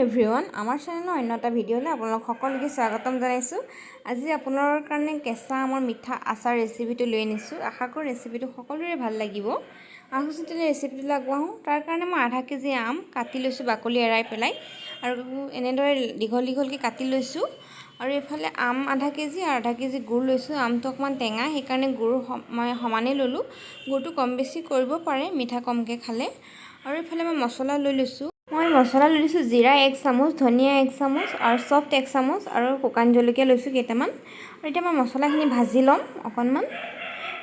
Everyone, আমাৰ চেনেলৰ অন্য এটা ভিডিঅ'লৈ আপোনালোক সকলোকে স্বাগতম জনাইছোঁ। আজি আপোনালোকৰ কাৰণে কেঁচা আমৰ মিঠা আচাৰ ৰেচিপিটো লৈ আনিছোঁ। আশা কৰোঁ ৰেচিপিটো সকলোৰে ভাল লাগিব। আহকচোন তেনে ৰেচিপিটোলৈ আগবাঢ়োঁ। তাৰ কাৰণে মই আধা কেজি আম কাটি লৈছোঁ বাকলি এৰাই পেলাই, আৰু এনেদৰে দীঘল দীঘলকৈ কাটি লৈছোঁ। আৰু এইফালে আম আধা কেজি আৰু আধা কেজি গুড় লৈছোঁ। আমটো অকণমান টেঙা, সেইকাৰণে গুড় মই সমানেই ল'লোঁ। গুড়টো কম বেছি কৰিব পাৰে মিঠা কমকৈ খালে। আৰু এইফালে মই মছলা লৈ লৈছোঁ। মই মছলা লৈ লৈছোঁ জিৰা 1 চামুচ, ধনিয়া 1 চামুচ আৰু চফ্ট 1 চামুচ আৰু শুকান জলকীয়া লৈছোঁ কেইটামান। আৰু এতিয়া মই মছলাখিনি ভাজি ল'ম অকণমান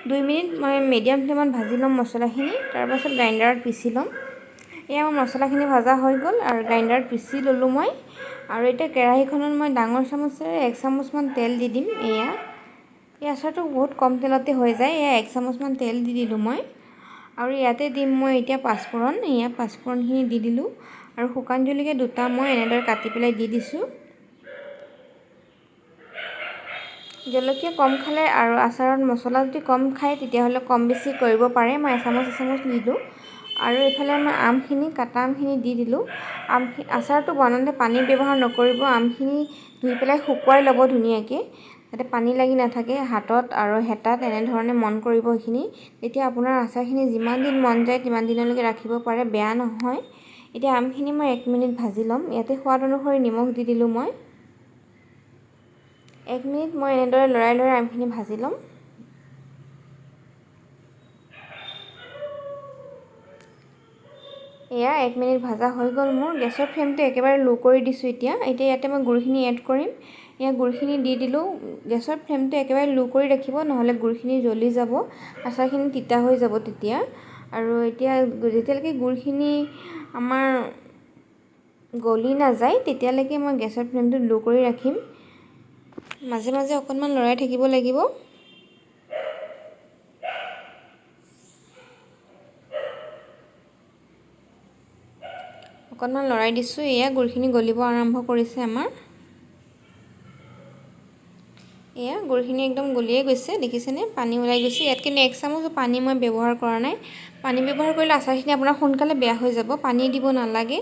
2 মিনিট মই মিডিয়াম ফ্লেমত ভাজি ল'ম মছলাখিনি। তাৰপাছত গ্ৰাইণ্ডাৰত পিচি ল'ম। এয়া মোৰ মছলাখিনি ভাজা হৈ গ'ল আৰু গ্ৰাইণ্ডাৰত পিচি ল'লোঁ মই। আৰু এতিয়া কেৰাহীখনত মই ডাঙৰ চামুচেৰে 1 চামুচমান তেল দি দিম। এই আচাৰটো বহুত কম তেলতে হৈ যায়। 1 চামুচমান তেল দি দিলোঁ মই। আৰু ইয়াতে দিম মই এতিয়া পাঁচফোৰণ। পাঁচফোৰণখিনি দি দিলোঁ। আৰু শুকান জলকীয়া 2টা মই এনেদৰে কাটি পেলাই দি দিছোঁ। জলকীয়া কম খালে আৰু আচাৰত মছলা যদি কম খায় তেতিয়াহ'লে কম বেছি কৰিব পাৰে। মই এচামুচ দিলোঁ। আৰু এইফালে মই কাটা আমখিনি দি দিলোঁ। আচাৰটো বনাওঁতে পানী ব্যৱহাৰ নকৰিব। আমখিনি ধুই পেলাই শুকুৱাই ল'ব ধুনীয়াকৈ, যাতে পানী লাগি নাথাকে হাতত আৰু হেতাত। এনেধৰণে মন কৰিব এইখিনি। তেতিয়া আপোনাৰ আচাৰখিনি যিমান দিন মন যায় তিমান দিনলৈকে ৰাখিব পাৰে, বেয়া নহয়। এতিয়া আমখিনি মই 1 মিনিট ভাজি ল'ম। ইয়াতে সোৱাদ অনুসৰি নিমখ দি দিলোঁ মই। 1 মিনিট মই এনেদৰে লৰাই আমখিনি ভাজি ল'ম। এয়া 1 মিনিট ভাজা হৈ গ'ল মোৰ। গেছৰ ফ্লেমটো একেবাৰে ল' কৰি দিছোঁ। এতিয়া ইয়াতে মই গুড়খিনি এড কৰিম। গুড়খিনি দি দিলোঁ। গেছৰ ফ্লেমটো একেবাৰে ল' কৰি ৰাখিব, নহ'লে গুড়খিনি জ্বলি যাব, আচাৰখিনি তিতা হৈ যাব তেতিয়া। আৰু এতিয়া যেতিয়ালৈকে গুড়খিনি আমাৰ গলি নাযায় তেতিয়ালৈকে মই গেছৰ ফ্লেমটো ল' কৰি ৰাখিম। মাজে মাজে অকণমান লৰাই থাকিব লাগিব। অকণমান লৰাই দিছোঁ। গুড়খিনি গলিব আৰম্ভ কৰিছে আমাৰ। গুড়খিনি একদম গলিয়ে গৈছে, দেখিছেনে? পানী ওলাই গৈছে। ইয়াত কিন্তু 1 চামুচ পানী মই ব্যৱহাৰ কৰা নাই। পানী ব্যৱহাৰ কৰিলে আচাৰখিনি আপোনাৰ সোনকালে বেয়া হৈ যাব। পানী দিব নালাগে।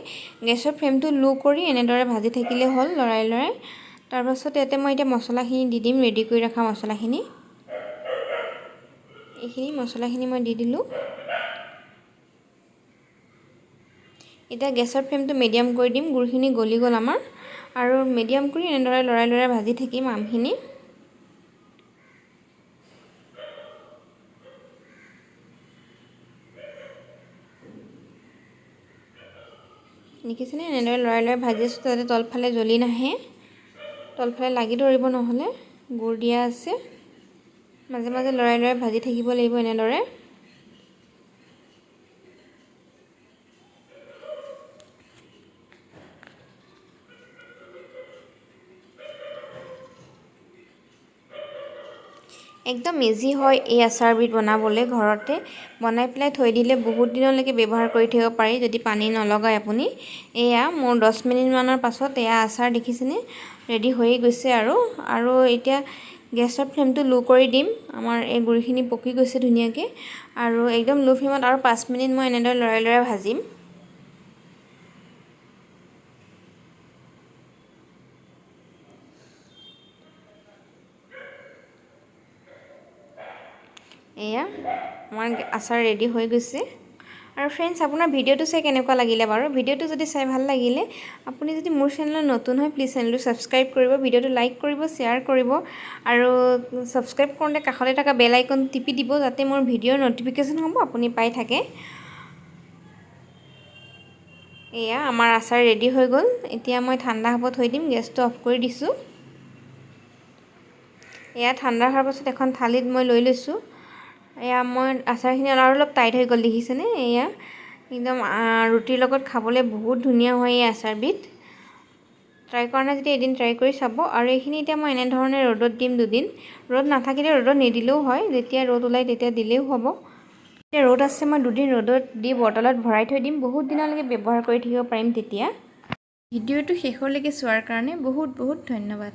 গেছৰ ফ্লেমটো ল' কৰি এনেদৰে ভাজি থাকিলে হ'ল লৰাই। তাৰপাছত ইয়াতে মই এতিয়া মছলাখিনি দি দিম, ৰেডি কৰি ৰখা মছলাখিনি। এইখিনি মছলাখিনি মই দি দিলোঁ। এতিয়া গেছৰ ফ্লেমটো মিডিয়াম কৰি দিম। গুড়খিনি গলি গ'ল আমাৰ। আৰু মিডিয়াম কৰি এনেদৰে লৰাই ভাজি থাকিম আমখিনি। দেখিছেনে? এনেদৰে লৰাই ভাজি আছোঁ, যাতে তলফালে জ্বলি নাহে, তলফালে লাগি ধৰিব, নহ'লে গুড় দিয়া আছে। মাজে মাজে লৰাই ভাজি থাকিব লাগিব এনেদৰে। একদম ইজি হয় এই আচাৰবিধ বনাবলৈ। ঘৰতে বনাই পেলাই থৈ দিলে বহুত দিনলৈকে ব্যৱহাৰ কৰি থাকিব পাৰি, যদি পানী নলগায় আপুনি। মোৰ 10 মিনিটমানৰ পাছত আচাৰ দেখিছেনে ৰেডি হৈয়ে গৈছে। আৰু এতিয়া গেছৰ ফ্লেমটো ল' কৰি দিম। আমাৰ এই গুড়িখিনি পকি গৈছে ধুনীয়াকৈ। আৰু একদম ল' ফ্লেমত আৰু 5 মিনিট মই এনেদৰে লৰাই ভাজিম। আমাৰ আচাৰ ৰেডি হৈ গৈছে। আৰু ফ্ৰেণ্ডছ, আপোনাৰ ভিডিঅ'টো চাই কেনেকুৱা লাগিলে বাৰু? ভিডিঅ'টো যদি চাই ভাল লাগিলে, আপুনি যদি মোৰ চেনেলত নতুন হয় প্লিজ চেনেলটো ছাবস্ক্ৰাইব কৰিব, ভিডিঅ'টো লাইক কৰিব, শ্বেয়াৰ কৰিব। আৰু ছাবস্ক্ৰাইব কৰোঁতে কাষতে থকা বেল আইকন টিপি দিব, যাতে মোৰ ভিডিঅ'ৰ ন'টিফিকেশ্যন হ'ব আপুনি পাই থাকে। আমাৰ আচাৰ ৰেডি হৈ গ'ল। এতিয়া মই ঠাণ্ডা হ'ব থৈ দিম। গেছটো অফ কৰি দিছোঁ। ঠাণ্ডা হোৱাৰ পাছত এখন থালিত মই লৈ লৈছোঁ। মই আচাৰখিনি অলপ টাইট হৈ গ'ল, দেখিছেনে? একদম ৰুটিৰ লগত খাবলৈ বহুত ধুনীয়া হয় এই আচাৰবিধ। ট্ৰাই কৰা নাই যদি এদিন ট্ৰাই কৰি চাব। আৰু এইখিনি এতিয়া মই এনেধৰণে ৰ'দত দিম 2 দিন। ৰ'দ নাথাকিলে ৰ'দত নিদিলেও হয়, যেতিয়া ৰ'দ ওলায় তেতিয়া দিলেও হ'ব। এতিয়া ৰ'দ আছে, মই 2 দিন ৰ'দত দি বটলত ভৰাই থৈ দিম। বহুত দিনলৈকে ব্যৱহাৰ কৰি থাকিব পাৰিম তেতিয়া। ভিডিঅ'টো শেষলৈকে চোৱাৰ কাৰণে বহুত ধন্যবাদ।